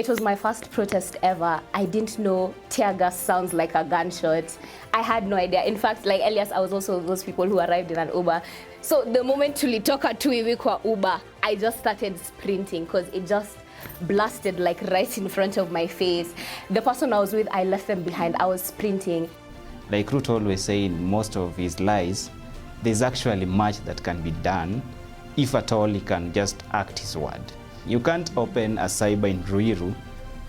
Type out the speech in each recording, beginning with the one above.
It was my first protest ever. I didn't know tear gas sounds like a gunshot. I had no idea. In fact, like Elias, I was also those people who arrived in an Uber. So the moment tulitoka tu hivi kwa Uber, I just started sprinting because it just blasted like right in front of my face. The person I was with, I left them behind. I was sprinting. Like Ruto always say in most of his lies, there's actually much that can be done if at all he can just act his word. You can't open a cyber in Ruiru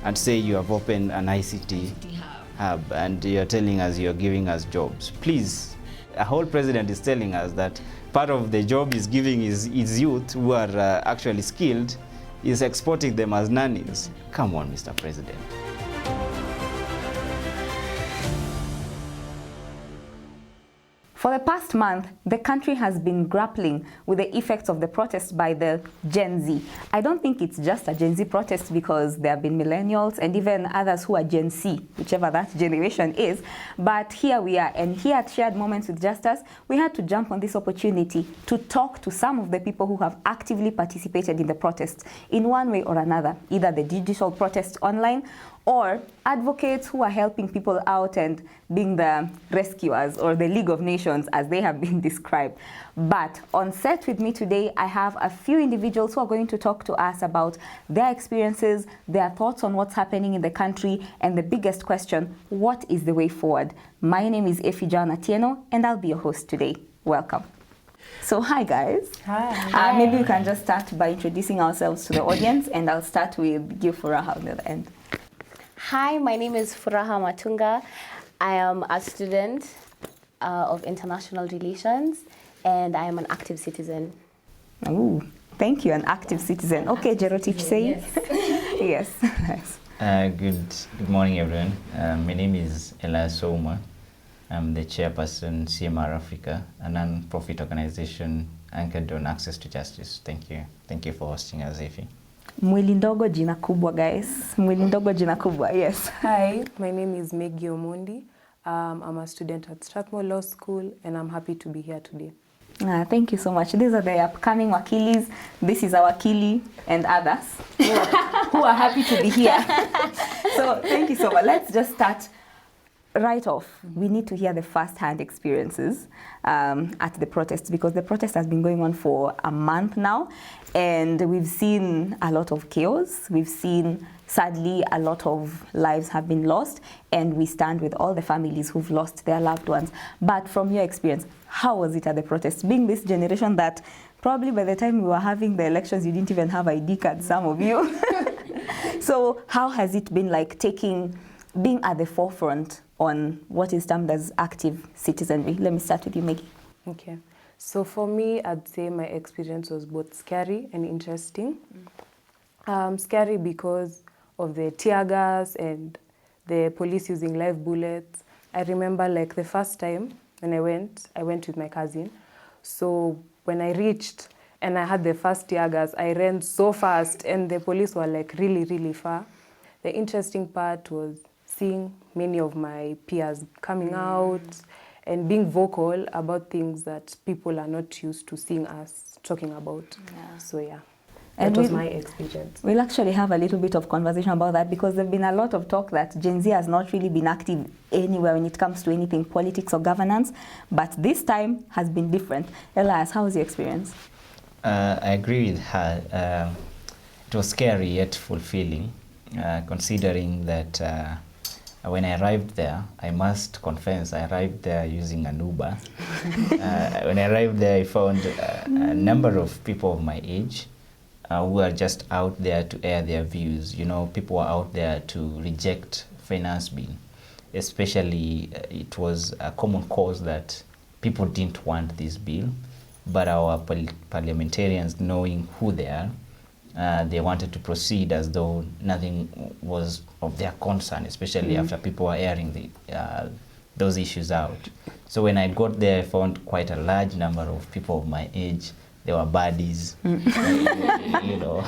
and say you have opened an ICT hub and you're telling us you're giving us jobs. Please, a whole president is telling us that part of the job he's giving his youth who are actually skilled is exporting them as nannies. Come on, Mr. President. For the past month, the country has been grappling with the effects of the protest by the Gen Z. I don't think it's just a Gen Z protest because there have been millennials and even others who are Gen C, whichever that generation is. But here we are, and here at Shared Moments with Justus, we had to jump on this opportunity to talk to some of the people who have actively participated in the protests in one way or another, either the digital protest online or advocates who are helping people out and being the rescuers or the League of Nations as they have been described. But on set with me today, I have a few individuals who are going to talk to us about their experiences, their thoughts on what's happening in the country, and the biggest question, what is the way forward? My name is Effijan Atieno, and I'll be your host today. Welcome. So hi guys. Hi. Maybe we can just start by introducing ourselves to the audience, and I'll start with you, Furaha, on the other end. Hi, my name is Furaha Matunga. I am a student of international relations, and I am an active citizen. Oh, thank you, an active citizen. Okay, Jerusha Selah. Yes. Yes. Good morning, everyone. My name is Elias Souma. I'm the chairperson, CMR Africa, a non-profit organization anchored on access to justice. Thank you. Thank you for hosting us, Efi. Mwili ndogo jina kubwa, guys. Mwili ndogo jina kubwa, yes. Hi, my name is Maggie Omondi. I'm a student at Strathmore Law School, and I'm happy to be here today. Thank you so much. These are the upcoming wakilis. This is our wakili and others who are happy to be here. So thank you so much. Let's just start right off. We need to hear the first-hand experiences at the protest, because the protest has been going on for a month now, and we've seen a lot of chaos. We've seen, sadly, a lot of lives have been lost, and we stand with all the families who've lost their loved ones. But from your experience, how was it at the protest? Being this generation that probably by the time we were having the elections, you didn't even have ID cards, some of you. So how has it been like being at the forefront on what is termed as active citizenry? Let me start with you, Maggie. Okay. So for me, I'd say my experience was both scary and interesting. Scary because of the tear gas and the police using live bullets. I remember like the first time when I went with my cousin. So when I reached and I had the first tear gas, I ran so fast and the police were like really, really far. The interesting part was seeing many of my peers coming out and being vocal about things that people are not used to seeing us talking about. Yeah. So yeah, that was my experience. We'll actually have a little bit of conversation about that, because there's been a lot of talk that Gen Z has not really been active anywhere when it comes to anything politics or governance, but this time has been different. Elias, how was your experience? I agree with her. It was scary yet fulfilling, considering that when I arrived there, I must confess, I arrived there using an Uber. When I arrived there, I found a number of people of my age who are just out there to air their views. You know, people are out there to reject finance bill. Especially, it was a common cause that people didn't want this bill, but our parliamentarians, knowing who they are, they wanted to proceed as though nothing was of their concern, especially after people were airing those issues out. So when I got there, I found quite a large number of people of my age. They were buddies, you know.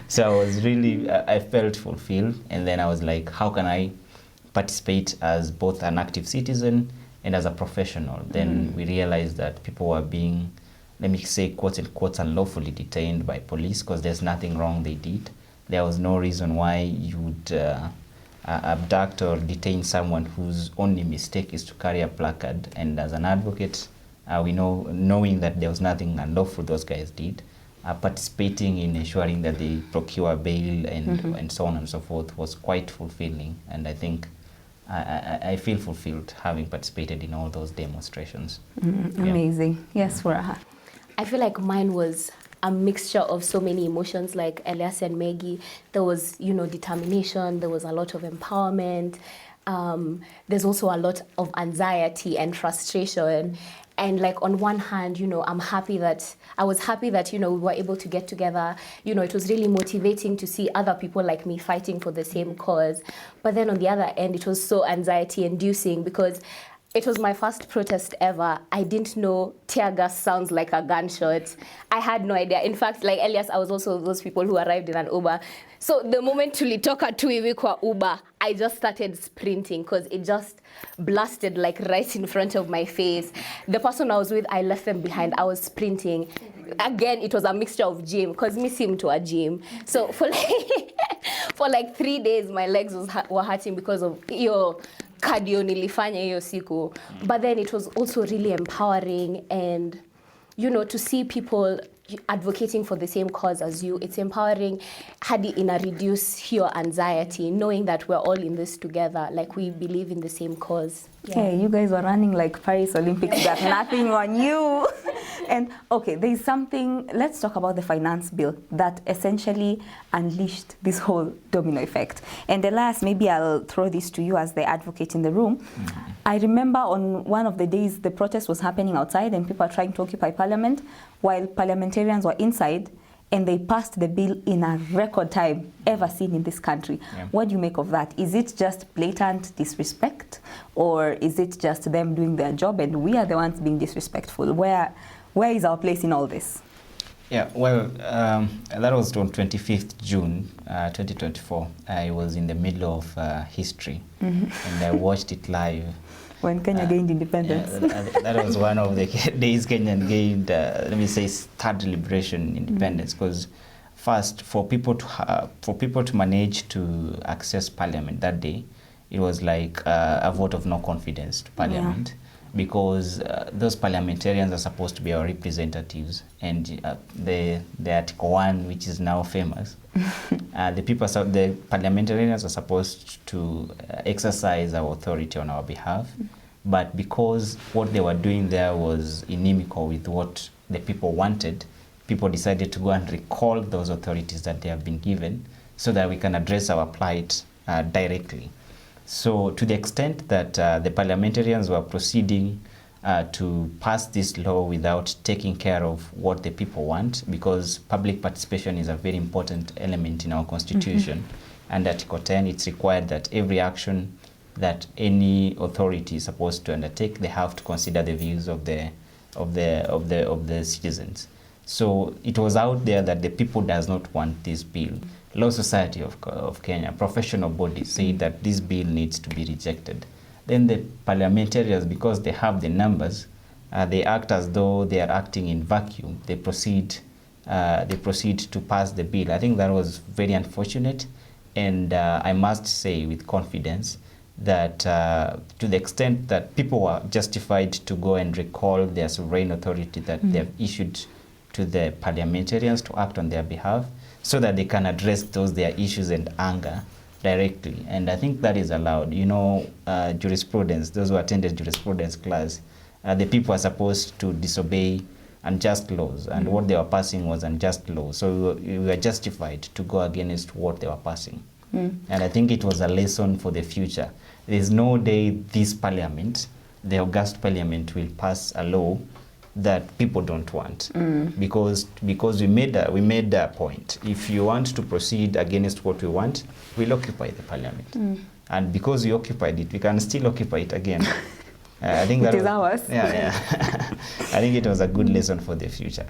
So I was really, I felt fulfilled. And then I was like, how can I participate as both an active citizen and as a professional? Then we realized that people were being, let me say, quotes and quotes, unlawfully detained by police because there's nothing wrong they did. there was no reason why you would abduct or detain someone whose only mistake is to carry a placard. And as an advocate, we know, knowing that there was nothing unlawful those guys did, participating in ensuring that they procure bail and so on and so forth was quite fulfilling. And I think I feel fulfilled having participated in all those demonstrations. Amazing. Yes, Furaha. I feel like mine was a mixture of so many emotions, like Elias and Maggie. There was, determination. There was a lot of empowerment. There's also a lot of anxiety and frustration. And like on one hand, I was happy that, we were able to get together. It was really motivating to see other people like me fighting for the same cause. But then on the other end, it was so anxiety inducing because it was my first protest ever. I didn't know tear gas sounds like a gunshot. I had no idea. In fact, like Elias, I was also those people who arrived in an Uber. So the moment tulitoka tu hivi kwa Uber, I just started sprinting because it just blasted like right in front of my face. The person I was with, I left them behind. I was sprinting. Again, it was a mixture of gym because me seemed to a gym. So for like 3 days, my legs were hurting because of cardio nilifanya hiyo siku. But then it was also really empowering, and to see people advocating for the same cause as you, it's empowering. Hadi ina reduce your anxiety, knowing that we're all in this together, like we believe in the same cause. Hey, you guys were running like Paris Olympics, got nothing on you. And okay, there's something, let's talk about the finance bill that essentially unleashed this whole domino effect. And Elias, maybe I'll throw this to you as the advocate in the room. I remember on one of the days the protest was happening outside and people are trying to occupy parliament while parliamentarians were inside, and they passed the bill in a record time ever seen in this country. Yeah. What do you make of that? Is it just blatant disrespect, or is it just them doing their job and we are the ones being disrespectful? Where is our place in all this? Yeah, well, that was on 25th June 2024. I was in the middle of history, and I watched it live. When Kenya gained independence. Yeah, that was one of the days Kenya gained, let me say, third liberation independence. Because first, for people to manage to access parliament that day, it was like a vote of no confidence to parliament. Yeah. Because those parliamentarians are supposed to be our representatives, and the Article 1, which is now famous, the parliamentarians are supposed to exercise our authority on our behalf, but because what they were doing there was inimical with what the people wanted, people decided to go and recall those authorities that they have been given so that we can address our plight directly. So to the extent that the parliamentarians were proceeding to pass this law without taking care of what the people want, because public participation is a very important element in our constitution, and Article 10, it's required that every action that any authority is supposed to undertake, they have to consider the views of the citizens. So it was out there that the people does not want this bill. Law Society of Kenya, professional bodies say that this bill needs to be rejected. Then the parliamentarians, because they have the numbers, they act as though they are acting in vacuum. They proceed to pass the bill. I think that was very unfortunate, and I must say with confidence that to the extent that people were justified to go and recall their sovereign authority that they have issued to the parliamentarians to act on their behalf, so that they can address their issues and anger directly. And I think that is allowed. Jurisprudence, those who attended jurisprudence class, the people are supposed to disobey unjust laws, and what they were passing was unjust laws. So we were justified to go against what they were passing. And I think it was a lesson for the future. There's no day this parliament, the August parliament, will pass a law that people don't want, because we made a point. If you want to proceed against what we want, we'll occupy the parliament, and because we occupied it, we can still occupy it again. I think that is ours. Yeah. I think it was a good lesson for the future.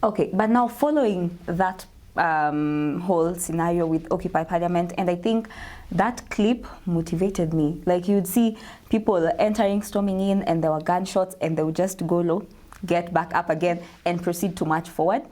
Okay, but now following that whole scenario with Occupy Parliament, and I think that clip motivated me. Like, you'd see people entering, storming in, and there were gunshots, and they would just go low, get back up again, and proceed to march forward.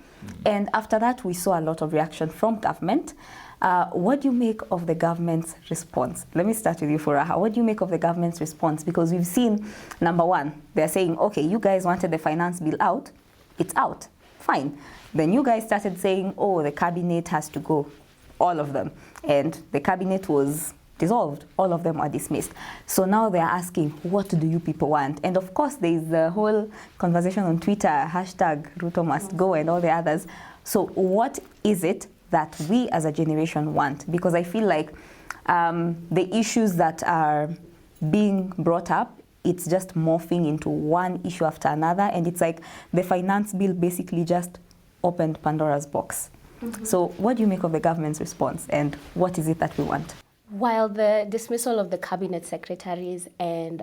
And after that, we saw a lot of reaction from government. What do you make of the government's response? Let me start with you, Furaha. What do you make of the government's response? Because we've seen, number one, they're saying, okay, you guys wanted the finance bill out, it's out, fine. Then you guys started saying, oh, the cabinet has to go, all of them. And the cabinet was dissolved, all of them are dismissed. So now they're asking, what do you people want? And of course, there's the whole conversation on Twitter, hashtag Ruto must go and all the others. So what is it that we as a generation want? Because I feel like the issues that are being brought up, it's just morphing into one issue after another, and it's like the finance bill basically just opened Pandora's box. So what do you make of the government's response, and what is it that we want? While the dismissal of the cabinet secretaries and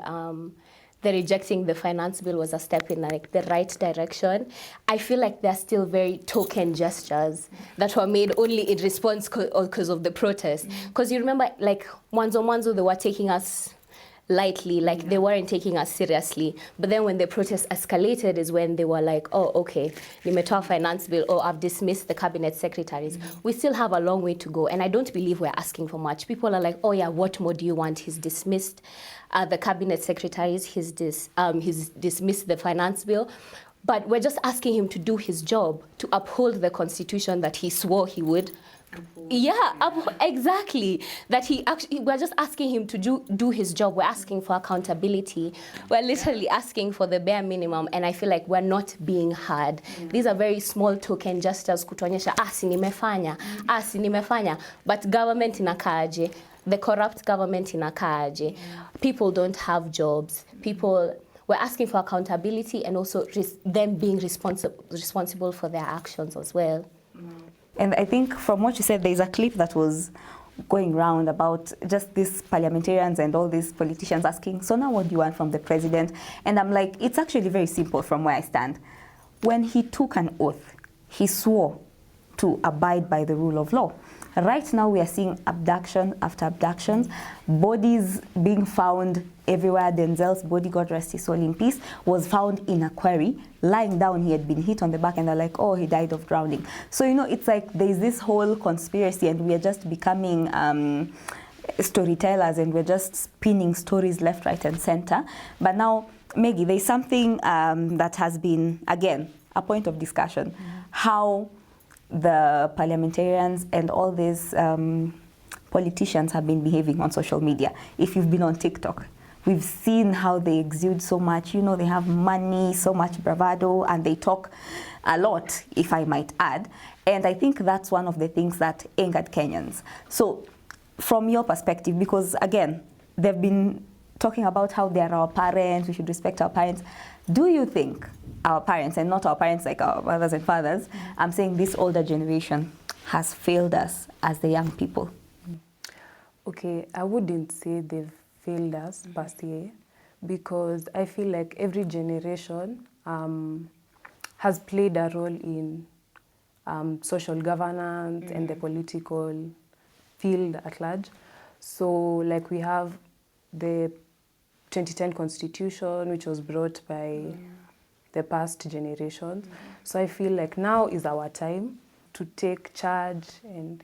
the rejecting the finance bill was a step in like the right direction, I feel like they're still very token gestures that were made only in response because of the protest. Because you remember, like, Mwanzo, they were taking us lightly, like they weren't taking us seriously. But then when the protest escalated is when they were like, oh, okay, nimetoa finance bill, oh, I've dismissed the cabinet secretaries. We still have a long way to go, and I don't believe we're asking for much. People are like, oh yeah, what more do you want? He's dismissed the cabinet secretaries, he's dismissed the finance bill. But we're just asking him to do his job, to uphold the constitution that he swore he would. Exactly. That we're just asking him to do his job. We're asking for accountability. We're literally asking for the bare minimum, and I feel like we're not being heard. These are very small token gestures kutuonyesha, si nimefanya. But government inakaaje? The corrupt government inakaaje? People don't have jobs. We're asking for accountability and also them being responsible for their actions as well. And I think from what you said, there's a clip that was going around about just these parliamentarians and all these politicians asking, so now what do you want from the president? And I'm like, it's actually very simple from where I stand. When he took an oath, he swore to abide by the rule of law. Right now we are seeing abduction after abductions, bodies being found everywhere. Denzel's body, God rest his soul in peace, was found in a quarry, lying down. He had been hit on the back and they're like, oh, he died of drowning. So, it's like there's this whole conspiracy and we are just becoming storytellers and we're just spinning stories left, right and center. But now, Maggie, there's something that has been, again, a point of discussion, how the parliamentarians and all these politicians have been behaving on social media. If you've been on TikTok, we've seen how they exude so much. They have money, so much bravado, and they talk a lot, if I might add. And I think that's one of the things that angered Kenyans. So from your perspective, because again, they've been talking about how they are our parents, we should respect our parents. Do you think our parents, and not our parents like our mothers and fathers, I'm saying this older generation has failed us as the young people? Okay, I wouldn't say they've failed us per se, because I feel like every generation has played a role in social governance and the political field at large. So like we have the 2010 constitution, which was brought by the past generations. So I feel like now is our time to take charge and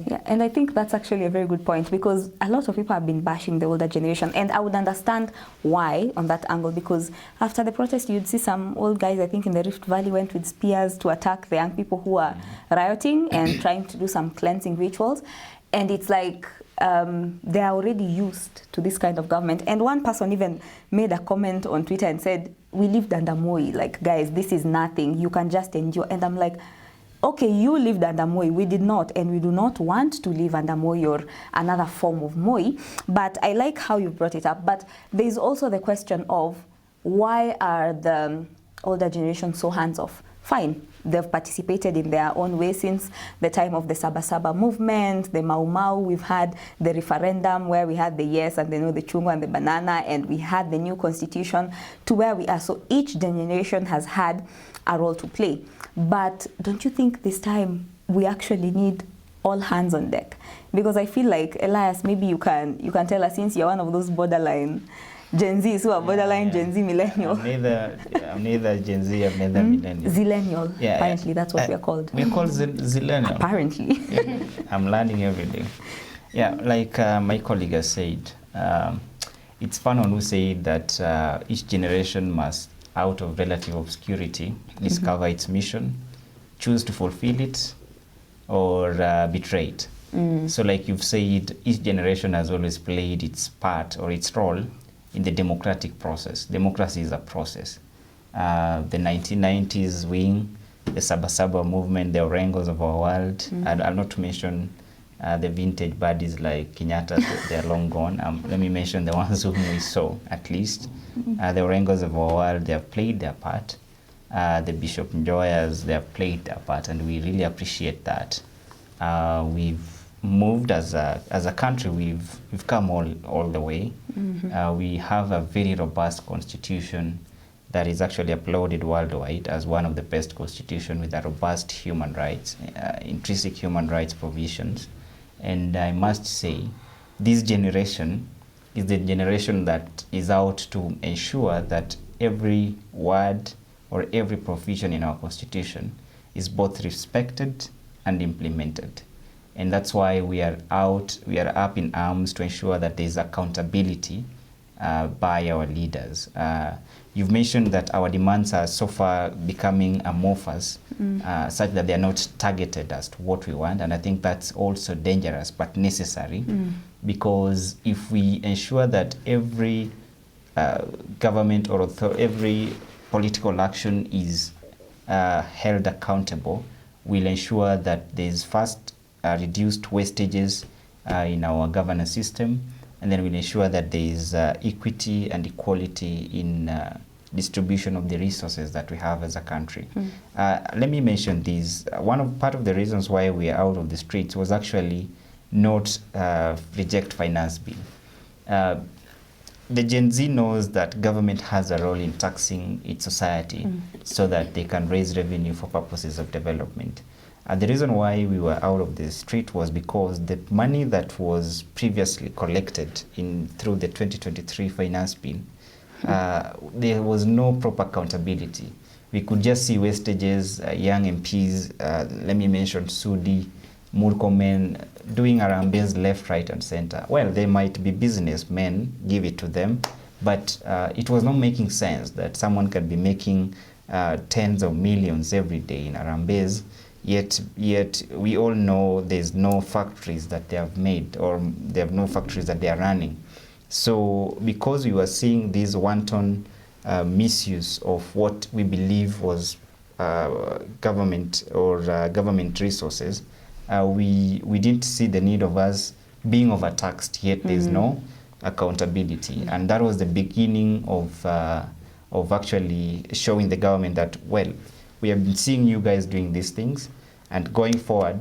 Yeah, and I think that's actually a very good point, because a lot of people have been bashing the older generation, and I would understand why on that angle, because after the protest you'd see some old guys, I think in the Rift Valley, went with spears to attack the young people who are rioting and trying to do some cleansing rituals, and it's like they are already used to this kind of government. And one person even made a comment on Twitter and said, we lived under Moi, like, guys, this is nothing, you can just endure. And I'm like, okay, you lived under Moi, we did not, and we do not want to live under Moi or another form of Moi. But I like how you brought it up. But there's also the question of, why are the older generation so hands-off? Fine, they've participated in their own way since the time of the Saba Saba movement, the Mau Mau. We've had the referendum where we had the yes and the no, the chungo and the banana, and we had the new constitution to where we are. So each generation has had a role to play. But don't you think this time we actually need all hands on deck? Because I feel like, Elias, maybe you can tell us, since you're one of those borderline Gen Zs who are borderline Gen Z millennial. I'm neither Gen Z, I'm neither millennial. Zillennial. Apparently, that's what we're called. We're called Zillennial. Apparently. Yeah, I'm learning every day. Yeah, like my colleague has said, it's Fanon who said that each generation must, out of relative obscurity, discover its mission, choose to fulfill it, or betray it. So like you've said, each generation has always played its part or its role in the democratic process. Democracy is a process. The 1990s wing, the Sabasaba movement, the Orengos of our world, and I'll not mention the vintage buddies like Kenyatta, they're long gone. Let me mention the ones whom we saw, at least. The Orengos of our world, they have played their part. The Bishop Njoyas, they have played their part, and we really appreciate that. We've moved as a country, we've come all the way. We have a very robust constitution that is actually applauded worldwide as one of the best constitutions with a robust human rights, intrinsic human rights provisions. And I must say, this generation is the generation that is out to ensure that every word or every provision in our constitution is both respected and implemented. And that's why we are up in arms to ensure that there is accountability by our leaders. You've mentioned that our demands are so far becoming amorphous, such that they are not targeted as to what we want. And I think that's also dangerous but necessary, because if we ensure that every government or every political action is held accountable, we'll ensure that there's first reduced wastages in our governance system, and then we'll ensure that there is equity and equality in distribution of the resources that we have as a country. Let me mention these. Part of the reasons why we are out of the streets was actually not reject finance bill. The Gen Z knows that government has a role in taxing its society so that they can raise revenue for purposes of development. The reason why we were out of the street was because the money that was previously collected through the 2023 finance bill, there was no proper accountability. We could just see wastages, young MPs, let me mention Sudi, Murkomen, doing Arambes left, right, and center. Well, they might be businessmen, give it to them, but it was not making sense that someone can be making tens of millions every day in Arambes, yet we all know there's no factories that they have made, or they have no factories that they are running. So because we were seeing this wanton misuse of what we believe was government or government resources, we didn't see the need of us being overtaxed, yet there's no accountability. And that was the beginning of actually showing the government that, well, we have been seeing you guys doing these things, and going forward,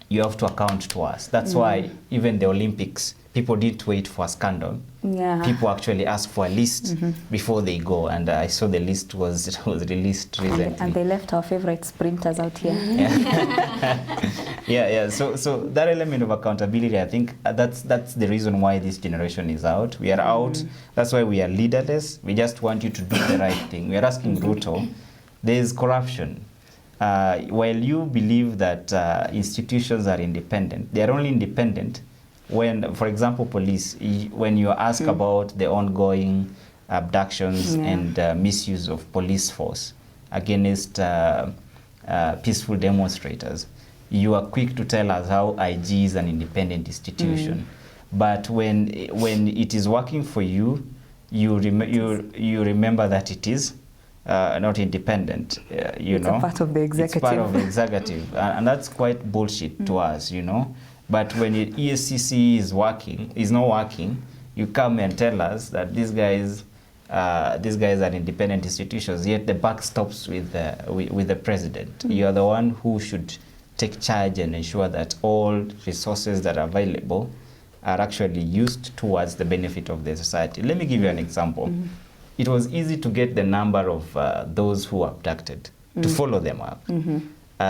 you have to account to us. That's why even the Olympics, people didn't wait for a scandal. People actually asked for a list before they go, and I saw the list was released recently. And they left our favorite sprinters out here. So that element of accountability, I think that's the reason why this generation is out. We are out. That's why we are leaderless. We just want you to do the right thing. We are asking Ruto, there is corruption. While you believe that institutions are independent, they are only independent when, for example, police, when you ask about the ongoing abductions and misuse of police force against peaceful demonstrators, you are quick to tell us how IG is an independent institution. But when it is working for you, you remember that it is not independent. It's a part of the executive. It's part of the executive, and that's quite bullshit to us, But when ESCC is not working, you come and tell us that these guys are independent institutions. Yet the buck stops with the president. You are the one who should take charge and ensure that all resources that are available are actually used towards the benefit of the society. Let me give you an example. It was easy to get the number of those who were abducted, to follow them up.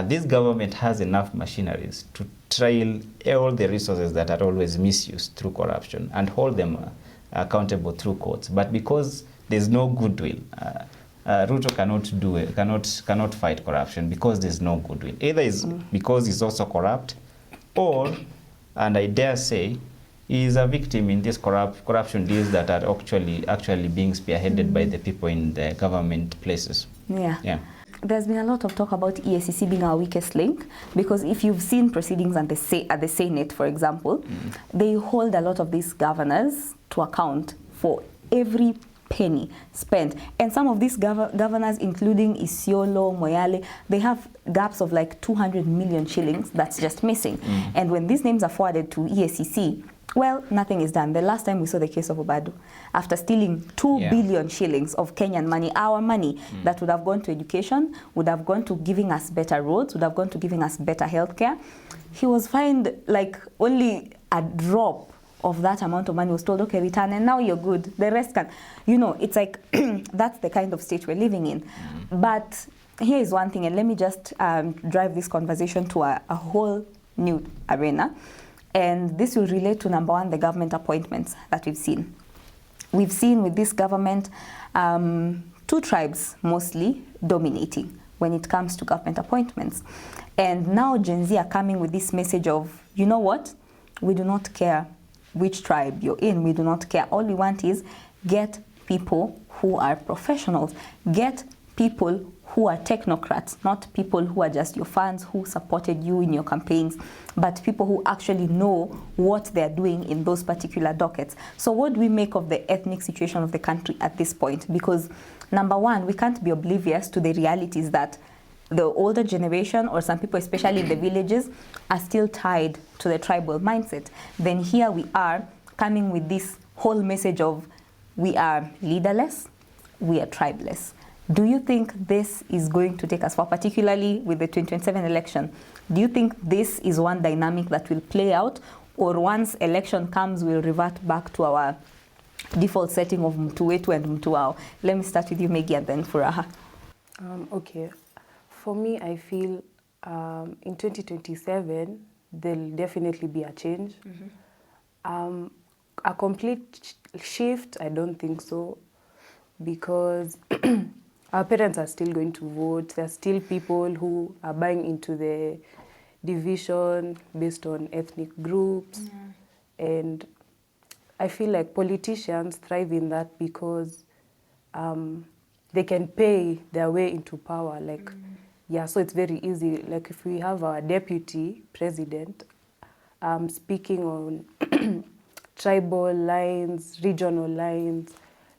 This government has enough machineries to trail all the resources that are always misused through corruption and hold them accountable through courts. But because there's no goodwill, Ruto cannot fight corruption because there's no goodwill. Either is because he's also corrupt, or, and I dare say, he is a victim in these corruption deals that are actually being spearheaded by the people in the government places. Yeah. There's been a lot of talk about EACC being our weakest link, because if you've seen proceedings at the Senate, for example, they hold a lot of these governors to account for every penny spent. And some of these governors, including Isiolo, Moyale, they have gaps of like 200 million shillings that's just missing. And when these names are forwarded to EACC, well, nothing is done. The last time we saw the case of Obado, after stealing 2 billion shillings of Kenyan money, our money, that would have gone to education, would have gone to giving us better roads, would have gone to giving us better healthcare, he was fined like only a drop of that amount of money, was told, okay, return, and now you're good. The rest can, it's like, that's the kind of state we're living in. But here is one thing, and let me just drive this conversation to a whole new arena. And this will relate to, number one, the government appointments that we've seen. We've seen with this government, 2 tribes mostly dominating when it comes to government appointments. And now Gen Z are coming with this message of, you know what? We do not care which tribe you're in. We do not care. All we want is get people who are professionals. Get people who are technocrats, not people who are just your fans who supported you in your campaigns, but people who actually know what they're doing in those particular dockets. So what do we make of the ethnic situation of the country at this point? Because number one, we can't be oblivious to the realities that the older generation, or some people, especially in the villages, are still tied to the tribal mindset. Then here we are coming with this whole message of we are leaderless, we are tribeless. Do you think this is going to take us far, particularly with the 2027 election? Do you think this is one dynamic that will play out, or once election comes, we'll revert back to our default setting of mtu wetu and mtu wao? Let me start with you, Maggie, and then Furaha. Okay. For me, I feel in 2027, there'll definitely be a change. A complete shift, I don't think so, because our parents are still going to vote. There are still people who are buying into the division based on ethnic groups. And I feel like politicians thrive in that because they can pay their way into power. Like, so it's very easy. Like if we have our deputy president speaking on tribal lines, regional lines,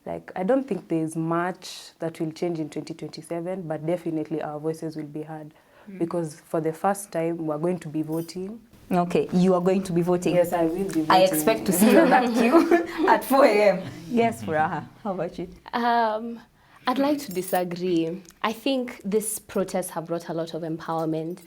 like, I don't think there's much that will change in 2027, but definitely our voices will be heard. Because for the first time, we're going to be voting. Okay, you are going to be voting? Yes, I will be voting. I expect to see you on that queue at 4 a.m. Yes, Furaha, how about you? I'd like to disagree. I think this protests have brought a lot of empowerment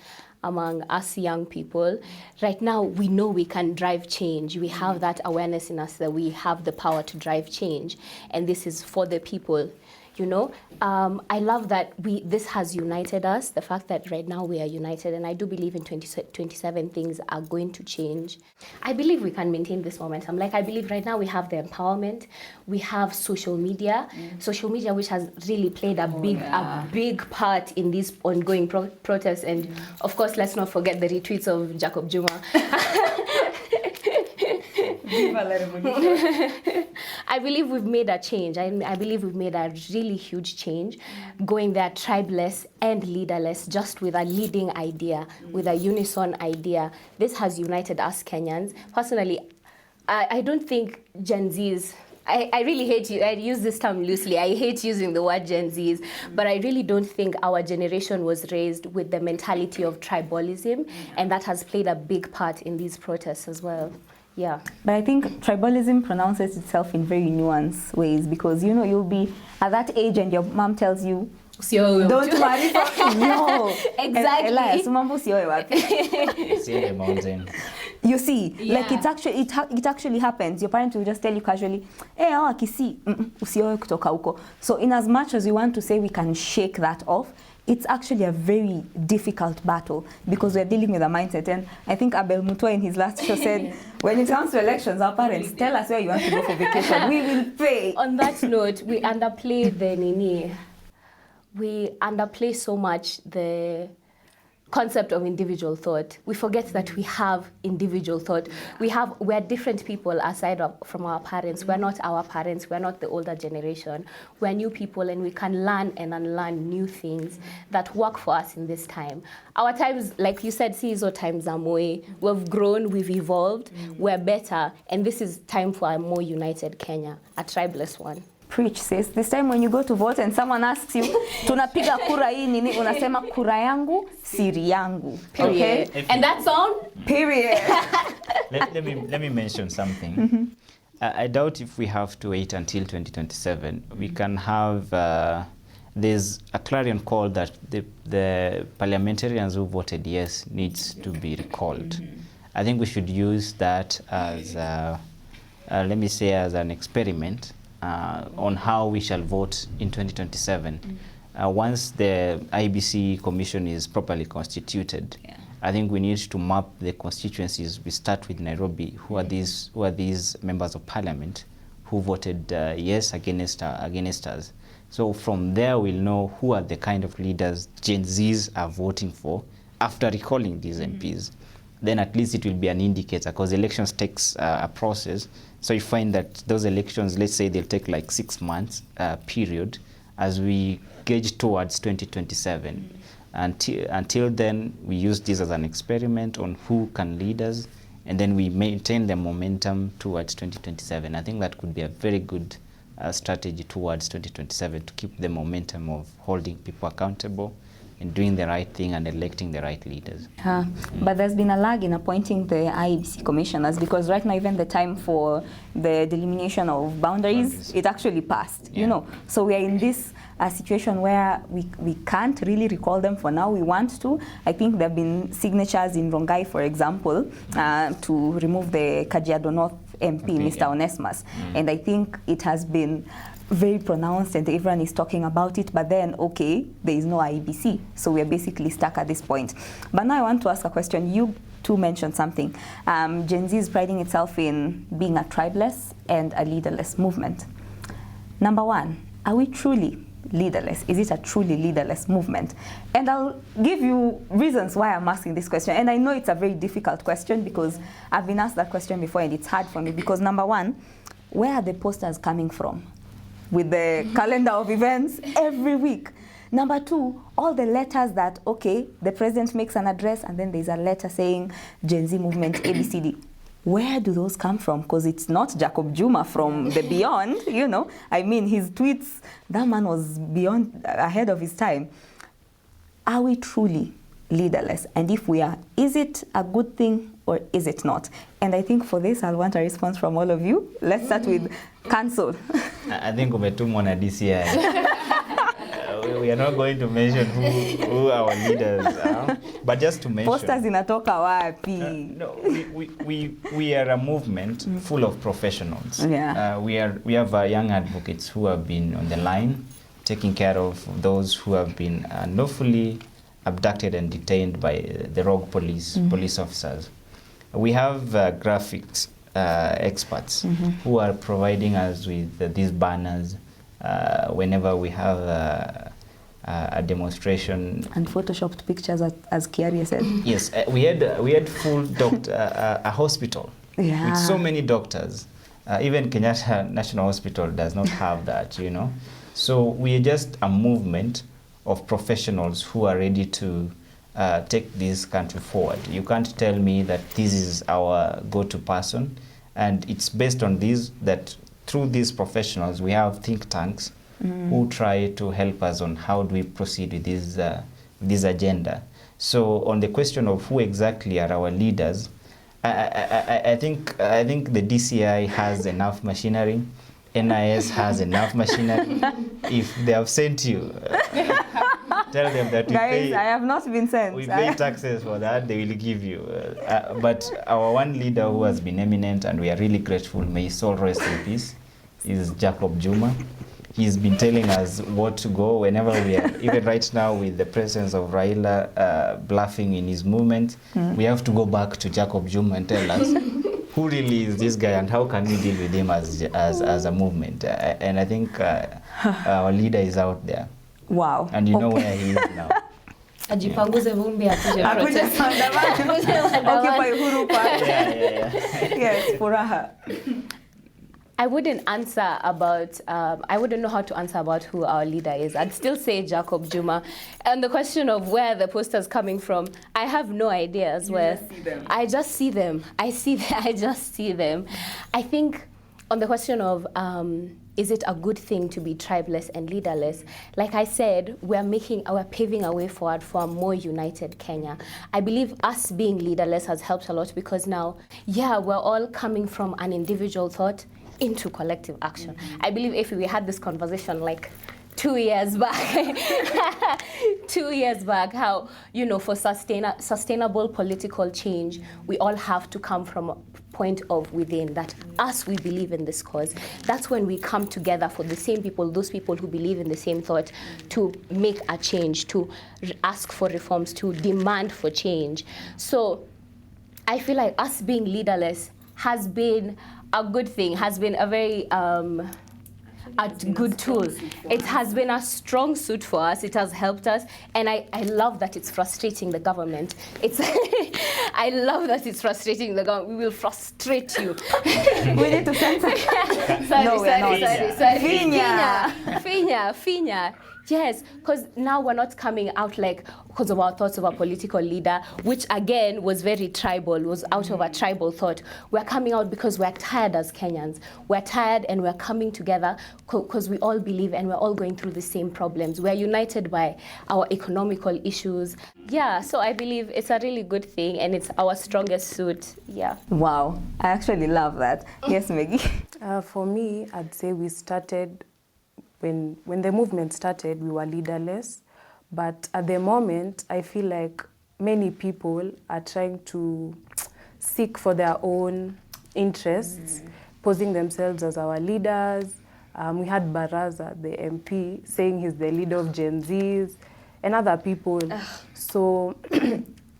among us young people. Right now, we know we can drive change. We have that awareness in us that we have the power to drive change. And this is for the people, I love that this has united us, the fact that right now we are united. And I do believe in 2027 things are going to change. I believe we can maintain this momentum. Like, I believe right now we have the empowerment. We have social media, which has really played a big part in these ongoing protests. And of course, let's not forget the retweets of Jacob Juma. I believe we've made a change. I believe we've made a really huge change, going there tribeless and leaderless, just with a leading idea, with a unison idea. This has united us Kenyans. Personally, I don't think Gen Zs, I really hate I use this term loosely. I hate using the word Gen Zs, but I really don't think our generation was raised with the mentality of tribalism, and that has played a big part in these protests as well. Yeah. But I think tribalism pronounces itself in very nuanced ways, because you'll be at that age and your mom tells you, don't marry from no. Exactly. Elias, mambo sioe wapi. See the mountain. You see, like it actually happens. Your parents will just tell you casually, akisi usioe kutoka huko. So in as much as we want to say we can shake that off, it's actually a very difficult battle because we're dealing with a mindset. And I think Abel Mutua in his last show said, when it comes to elections, our parents tell us where you want to go for vacation. We will pay. On that note, we underplay the nini. We underplay so much the concept of individual thought. We forget that we have individual thought. We're different people aside from our parents. We're not our parents. We're not the older generation. We're new people, and we can learn and unlearn new things that work for us in this time. Our times, like you said, CISO times are more. We've grown, we've evolved, we're better, and this is time for a more united Kenya, a tribeless one. Preach, sis. This time when you go to vote and someone asks you, tunapiga kura hii nini, unasema kura yangu, siri yangu. Okay? And that song? Period. let me mention something. I doubt if we have to wait until 2027. We can have, there's a clarion call that the parliamentarians who voted yes needs to be recalled. I think we should use that as, let me say, as an experiment on how we shall vote in 2027. Once the IBC commission is properly constituted, I think we need to map the constituencies. We start with Nairobi. Who are these members of parliament who voted yes against us? So from there we'll know who are the kind of leaders Gen Zs are voting for after recalling these MPs. Then at least it will be an indicator, because elections takes a process. So you find that those elections, let's say they'll take like 6 months period as we gauge towards 2027. Until then, we use this as an experiment on who can lead us, and then we maintain the momentum towards 2027. I think that could be a very good strategy towards 2027 to keep the momentum of holding people accountable and doing the right thing and electing the right leaders. But there's been a lag in appointing the IEBC commissioners, because right now even the time for the delimitation of boundaries, it actually passed, you know. So we are in this situation where we can't really recall them for now. We want to. I think there have been signatures in Rongai, for example, to remove the Kajiado North MP, Mr. Onesmus. And I think it has been very pronounced and everyone is talking about it, but then, okay, there is no IEBC. So we are basically stuck at this point. But now I want to ask a question. You two mentioned something. Gen Z is priding itself in being a tribeless and a leaderless movement. Number one, are we truly leaderless? Is it a truly leaderless movement? And I'll give you reasons why I'm asking this question. And I know it's a very difficult question because I've been asked that question before and it's hard for me because number one, where are the posters coming from? With the calendar of events every week. Number two, all the letters that, okay, the president makes an address and then there's a letter saying Gen Z movement, ABCD. Where do those come from? Because it's not Jacob Juma from the beyond, you know. I mean, his tweets, that man was beyond, ahead of his time. Are we truly leaderless? And if we are, is it a good thing or is it not? And I think for this, I'll want a response from all of you. Let's start with Council. I think umetumwa na DCI. We are not going to mention who our leaders are, but just to mention. Posters inatoka wapi? No, we are a movement full of professionals. Yeah. We have young advocates who have been on the line, taking care of those who have been unlawfully abducted and detained by the rogue police officers. We have graphics experts who are providing us with these banners whenever we have a demonstration. And photoshopped pictures, as Kiaria said. Yes, we had full a hospital with so many doctors. Even Kenyatta National Hospital does not have that, you know. So we are just a movement of professionals who are ready to take this country forward. You can't tell me that this is our go-to person, and it's based on this that through these professionals we have think tanks who try to help us on how do we proceed with this agenda. So on the question of who exactly are our leaders, I think the DCI has enough machinery. NIS has enough machinery. If they have sent you, tell them that Guys, I have not been sent. We pay taxes for that, they will give you. But our one leader who has been eminent, and we are really grateful, may his soul rest in peace, is Jacob Juma. He's been telling us what to go whenever we are, even right now with the presence of Raila bluffing in his movement, we have to go back to Jacob Juma and tell us who really is this guy and how can we deal with him as a movement. And I think our leader is out there. Wow. And you know where he is now. Ajipanguze vumbi akuje protest. Occupy Uhuru Park. Yeah. Yes, Furaha. I wouldn't answer about, I wouldn't know how to answer about who our leader is. I'd still say Jacob Juma. And the question of where the poster's coming from, I have no idea as well. I just see them. I just see them. I think on the question of, is it a good thing to be tribeless and leaderless? Like I said, we're paving a way forward for a more united Kenya. I believe us being leaderless has helped a lot because now, we're all coming from an individual thought into collective action. I believe if we had this conversation like 2 years back, 2 years back, how, for sustainable political change, we all have to come from a point of within, that we believe in this cause. That's when we come together for the same people, those people who believe in the same thought, to make a change, to ask for reforms, to demand for change. So I feel like us being leaderless has been a good thing, has been a very a good tool. It has been a strong suit for us. It has helped us, and I love that it's frustrating the government. I love that it's frustrating the government. We will frustrate you. We need to censor. Sorry. Finya. Yes, because now we're not coming out because of our thoughts of a political leader, which again was very tribal, was out of a tribal thought. We're coming out because we're tired as Kenyans. We're tired and we're coming together because we all believe and we're all going through the same problems. We're united by our economical issues. Yeah, so I believe it's a really good thing and it's our strongest suit. Yeah. Wow, I actually love that. Yes, Maggie? For me, I'd say we started, when the movement started, we were leaderless. But at the moment, I feel like many people are trying to seek for their own interests, posing themselves as our leaders. We had Baraza, the MP, saying he's the leader of Gen Zs and other people. So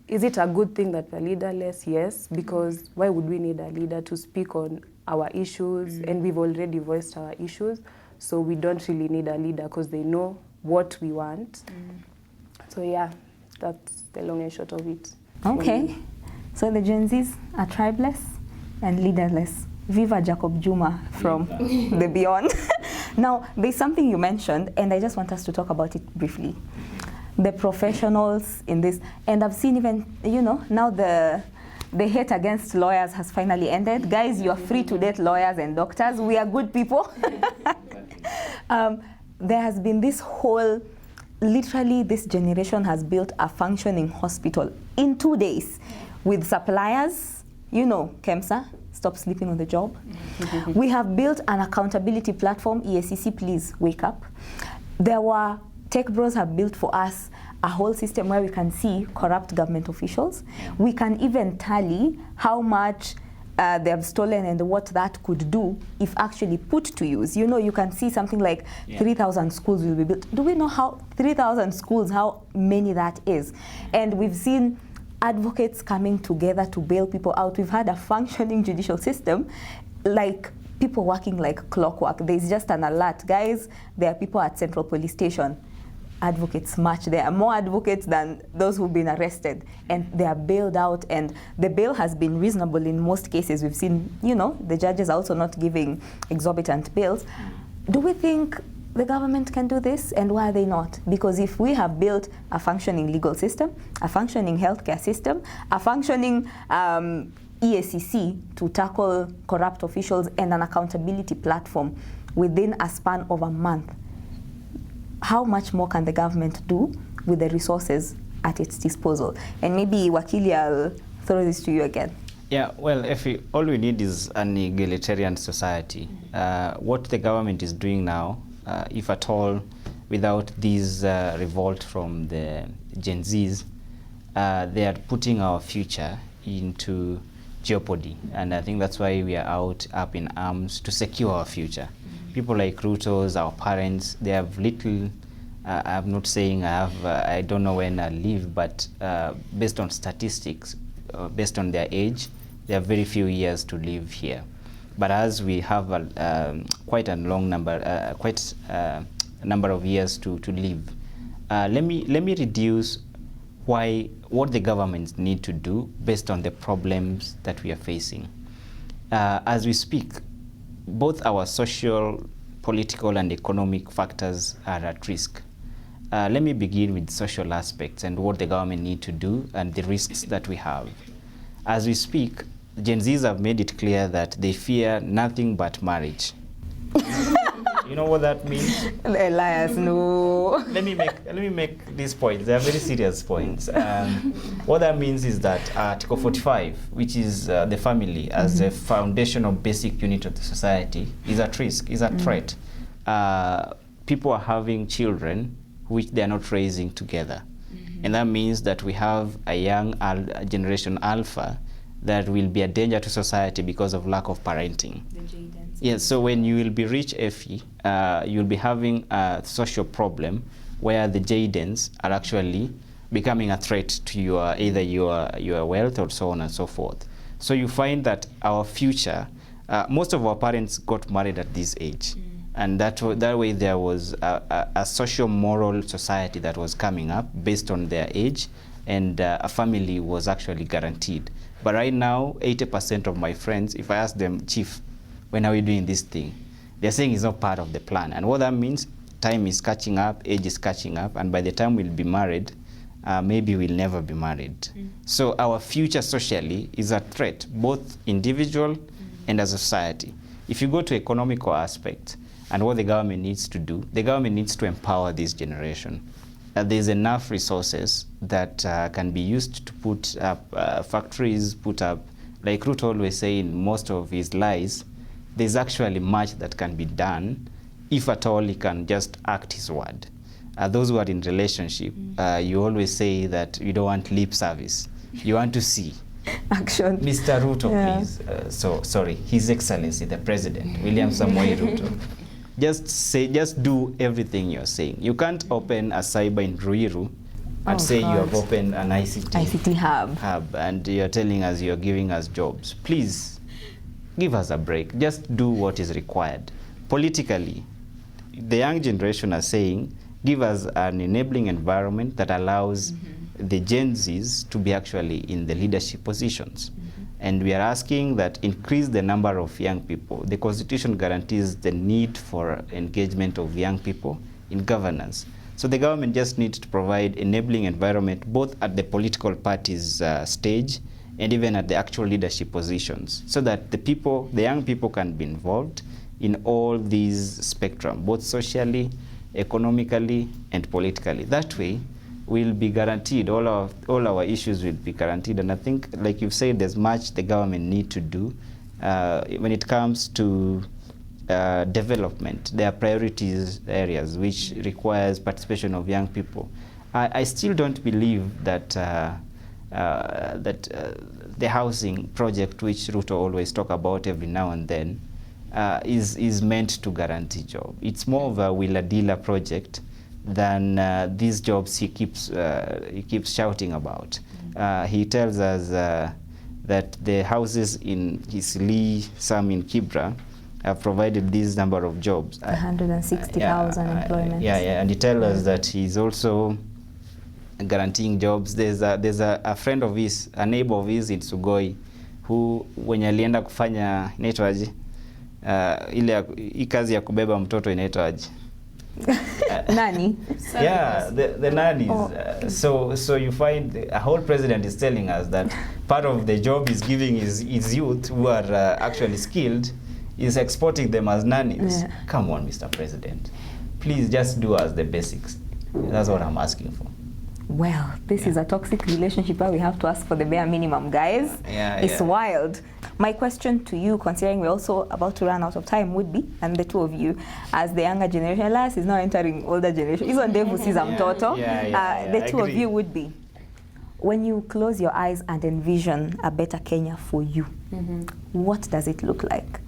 is it a good thing that we're leaderless? Yes, because why would we need a leader to speak on our issues? And we've already voiced our issues. So we don't really need a leader because they know what we want. So yeah, that's the long and short of it. Okay, so the Gen Zs are tribeless and leaderless. Viva Jacob Juma from the beyond. Now, there's something you mentioned, and I just want us to talk about it briefly. The professionals in this, and I've seen even, now the hate against lawyers has finally ended. Guys, you are free to date lawyers and doctors. We are good people. There has been this whole, literally this generation has built a functioning hospital in 2 days with suppliers, KEMSA, stop sleeping on the job. We have built an accountability platform, EACC, please wake up. Tech bros have built for us a whole system where we can see corrupt government officials. We can even tally how much they have stolen and what that could do if actually put to use. You can see something like 3,000 schools will be built. Do we know how 3,000 schools, how many that is? And we've seen advocates coming together to bail people out. We've had a functioning judicial system, like people working like clockwork. There's just an alert. Guys, there are people at Central Police Station. Advocates march. There are more advocates than those who've been arrested, and they are bailed out, and the bail has been reasonable in most cases. We've seen, the judges are also not giving exorbitant bails. Do we think the government can do this, and why are they not? Because if we have built a functioning legal system, a functioning healthcare system, a functioning EACC to tackle corrupt officials, and an accountability platform within a span of a month, how much more can the government do with the resources at its disposal? And maybe, Wakili, I'll throw this to you again. Yeah, well, all we need is an egalitarian society. What the government is doing now, if at all, without this revolt from the Gen Zs, they are putting our future into jeopardy. And I think that's why we are up in arms to secure our future. people like Ruto's, our parents, they have little, I'm not saying I don't know when I live, but based on statistics, based on their age, they have very few years to live here. But as we have quite a long number, a number of years to live, let me reduce what the governments need to do based on the problems that we are facing. As we speak, both our social, political, and economic factors are at risk. Let me begin with social aspects and what the government need to do and the risks that we have. As we speak, Gen Zs have made it clear that they fear nothing but marriage. You know what that means? Elias, no. Let me make these points. They are very serious points. What that means is that Article 45, which is the family as a foundational basic unit of the society, is at risk, is a threat. People are having children which they are not raising together. And that means that we have a young generation alpha that will be a danger to society because of lack of parenting. Yes, so when you will be rich, Effie, you'll be having a social problem where the Jadens are actually becoming a threat to either your wealth or so on and so forth. So you find that our future, most of our parents got married at this age. And that way there was a social moral society that was coming up based on their age, and a family was actually guaranteed. But right now, 80% of my friends, if I ask them, Chief, when are we doing this thing? They're saying it's not part of the plan. And what that means, time is catching up, age is catching up, and by the time we'll be married, maybe we'll never be married. So our future socially is a threat, both individual and as a society. If you go to economical aspect and what the government needs to do, the government needs to empower this generation. There's enough resources that can be used to put up factories, put up, like Ruto always say in most of his lies, there's actually much that can be done if at all he can just act his word. Those who are in relationship, you always say that you don't want lip service. You want to see. Action. Mr. Ruto, please. Sorry, His Excellency, the President, William Samoei Ruto. Just do everything you're saying. You can't open a cyber in Ruiru and say you have opened an ICT hub and you're telling us you're giving us jobs. Please, give us a break. Just do what is required. Politically, the young generation are saying, give us an enabling environment that allows the Gen Zs to be actually in the leadership positions. And we are asking that increase the number of young people. The Constitution guarantees the need for engagement of young people in governance. So the government just needs to provide enabling environment both at the political parties stage and even at the actual leadership positions, so that the young people can be involved in all these spectrum, both socially, economically, and politically. That way, we'll be guaranteed, all our issues will be guaranteed. And I think, like you've said, there's much the government need to do when it comes to development. There are priorities areas which requires participation of young people. I still don't believe that the housing project, which Ruto always talk about every now and then, is meant to guarantee job. It's more of a wheeler-dealer project than these jobs he keeps shouting about. He tells us that the houses in Kisili, some in Kibra, have provided this number of jobs. 160,000 employment. And he tells us that he's also guaranteeing jobs. There's a friend of his, a neighbor of his in Sugoi, who when alienda kufanya inaitwaje, ile kazi ya kubeba mtoto inaitwaje? Nanny? Yeah, the nannies. So you find a whole president is telling us that part of the job he's giving his youth who are actually skilled is exporting them as nannies. Yeah. Come on, Mr. President. Please just do us the basics. That's what I'm asking for. Well, this is a toxic relationship where we have to ask for the bare minimum, guys. It's wild. My question to you, considering we're also about to run out of time, would be, and the two of you, as the younger generation, Elias is now entering older generation. He's on Devu sees Mtoto. The two of you would be, when you close your eyes and envision a better Kenya for you, what does it look like?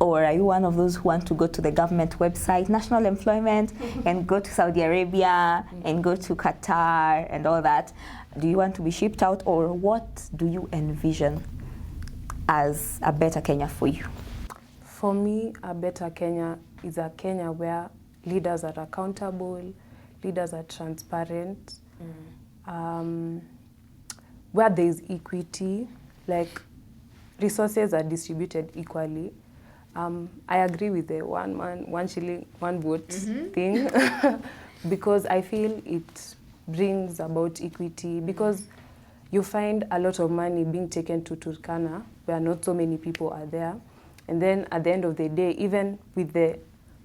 Or are you one of those who want to go to the government website, national employment, and go to Saudi Arabia and go to Qatar and all that? Do you want to be shipped out, or what do you envision as a better Kenya for you? For me, a better Kenya is a Kenya where leaders are accountable, leaders are transparent, where there is equity, like resources are distributed equally. I agree with the 1 man, 1 shilling, 1 vote thing because I feel it brings about equity, because you find a lot of money being taken to Turkana where not so many people are there. And then at the end of the day, even with the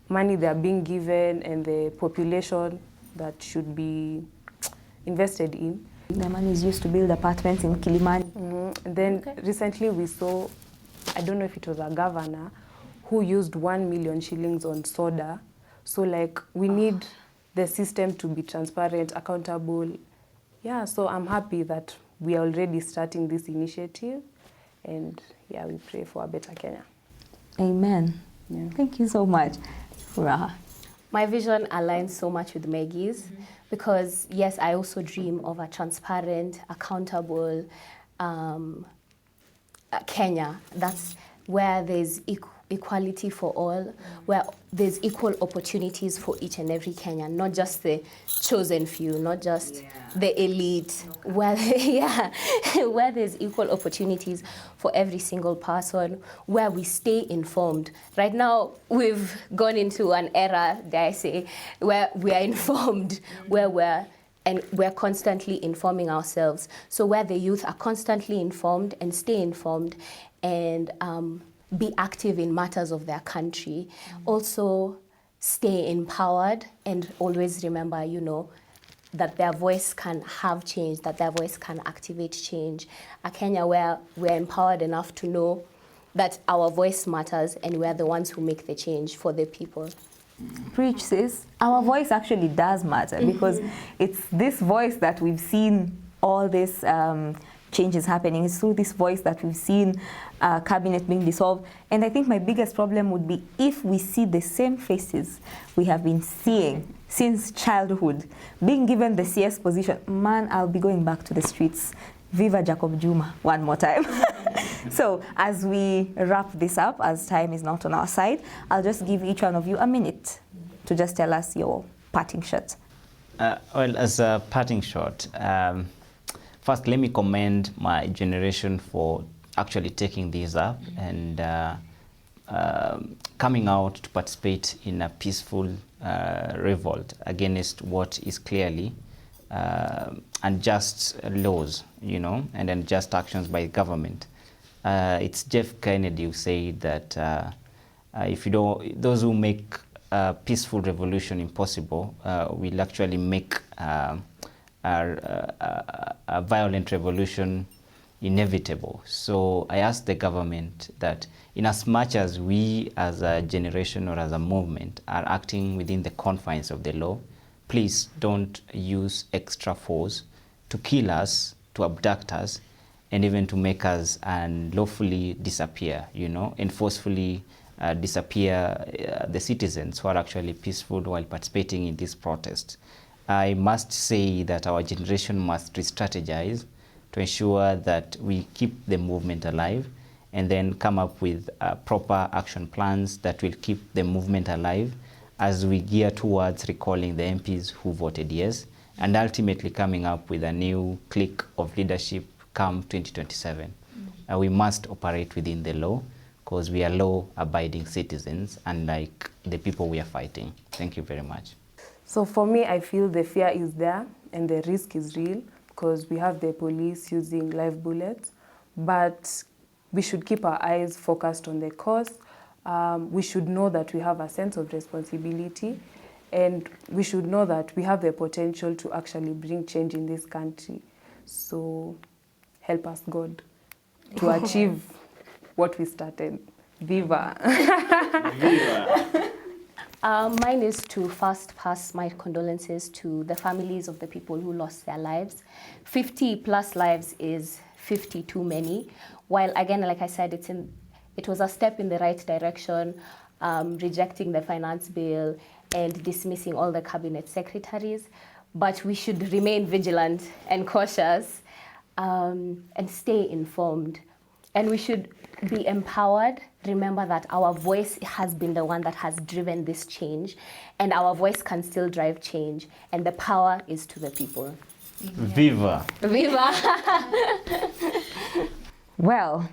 money they are being given and the population that should be invested in. The money is used to build apartments in Kilimani. And then recently we saw, I don't know if it was a governor, who used 1 million shillings on soda. So like we need the system to be transparent, accountable. Yeah, so I'm happy that we are already starting this initiative, and yeah, we pray for a better Kenya. Amen. Yeah. Thank you so much. Raha. My vision aligns so much with Maggie's because, yes, I also dream of a transparent, accountable Kenya. That's where there's equality for all, where there's equal opportunities for each and every Kenyan, not just the chosen few, not just the elite, where, where there's equal opportunities for every single person, where we stay informed. Right now, we've gone into an era, dare I say, where we are informed, where we're constantly informing ourselves. So where the youth are constantly informed and stay informed and be active in matters of their country. Also stay empowered and always remember, you know, that their voice can have change, that their voice can activate change. A Kenya where we're empowered enough to know that our voice matters and we're the ones who make the change for the people. Preach, sis. Our voice actually does matter because it's this voice that we've seen all this changes happening. It's through this voice that we've seen cabinet being dissolved. And I think my biggest problem would be if we see the same faces we have been seeing since childhood being given the CS position. Man, I'll be going back to the streets. Viva Jacob Juma one more time. So as we wrap this up, as time is not on our side, I'll just give each one of you a minute to just tell us your parting shot. Well, as a parting shot, first let me commend my generation for actually taking this up and coming out to participate in a peaceful revolt against what is clearly unjust laws, you know, and unjust actions by government. It's Jeff Kennedy who said that if you don't, those who make a peaceful revolution impossible will actually make a violent revolution inevitable. So I ask the government that in as much as we as a generation or as a movement are acting within the confines of the law, please don't use extra force to kill us, to abduct us, and even to make us unlawfully disappear, you know, and forcefully disappear the citizens who are actually peaceful while participating in this protest. I must say that our generation must re-strategize to ensure that we keep the movement alive and then come up with proper action plans that will keep the movement alive as we gear towards recalling the MPs who voted yes and ultimately coming up with a new clique of leadership come 2027. We must operate within the law because we are law-abiding citizens, unlike the people we are fighting. Thank you very much. So for me, I feel the fear is there and the risk is real because we have the police using live bullets, but we should keep our eyes focused on the cause. We should know that we have a sense of responsibility and we should know that we have the potential to actually bring change in this country. So help us, God, to achieve what we started. Viva! Viva! Mine is to first pass my condolences to the families of the people who lost their lives. 50 plus lives is 50 too many. While again, like I said, It was a step in the right direction, rejecting the finance bill and dismissing all the cabinet secretaries. But we should remain vigilant and cautious and stay informed. And we should be empowered. Remember that our voice has been the one that has driven this change, and our voice can still drive change. And the power is to the people. Viva! Viva! Well,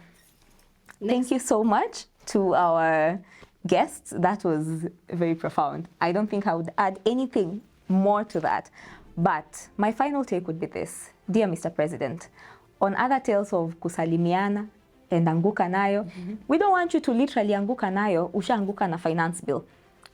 thank you so much to our guests. That was very profound. I don't think I would add anything more to that. But my final take would be this. Dear Mr. President, on other tales of kusalimiana and anguka nayo, we don't want you to literally anguka nayo, ushaanguka na finance bill.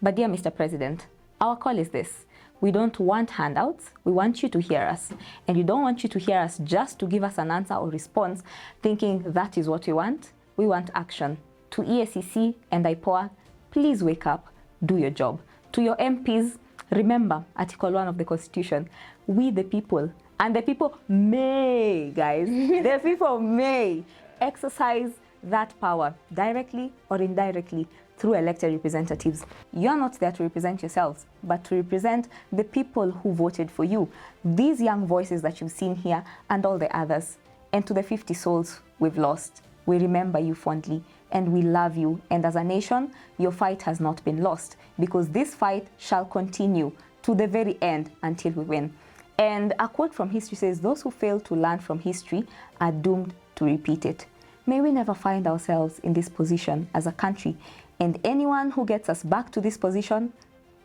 But dear Mr. President, our call is this. We don't want handouts. We want you to hear us. And we don't want you to hear us just to give us an answer or response thinking that is what we want. We want action. To EACC and IPOA, please wake up, do your job. To your MPs, remember Article 1 of the Constitution, we the people, and the people may, guys, the people may exercise that power directly or indirectly through elected representatives. You're not there to represent yourselves, but to represent the people who voted for you. These young voices that you've seen here and all the others. And to the 50 souls we've lost, we remember you fondly and we love you. And as a nation, your fight has not been lost, because this fight shall continue to the very end until we win. And a quote from history says, those who fail to learn from history are doomed to repeat it. May we never find ourselves in this position as a country. And anyone who gets us back to this position,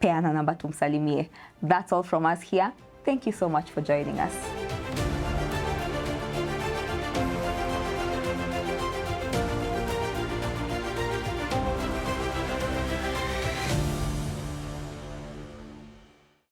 peana namba tumsalimie. That's all from us here. Thank you so much for joining us.